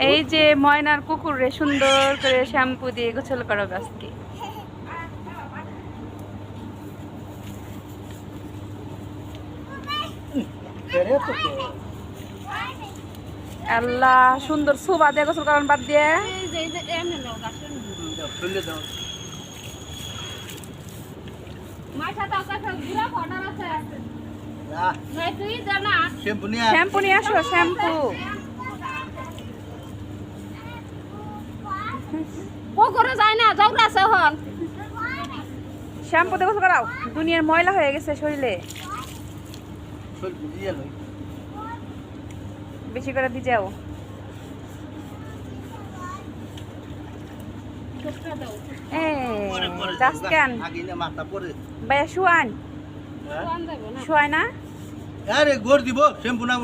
এই যে ময়নার কুকুরে সুন্দর করে শ্যাম্পু দিয়ে গোসল করা আজকে। আল্লাহ সুন্দর শোভা দিয়ে গোসল করান বাদ দিয়ে শ্যাম্পু নিয়ে আসো। শ্যাম্পু যায় না দৌড়াছে হন শ্যাম্পু দিয়ে গোসল করাও। দুনিয়ার ময়লা হয়ে গেছে শরীরে, বেশি করে দিয়ে যাও। ভাইয়া শুয়ান, শুয়ায় না। আরে গোর দিব শ্যাম্পু না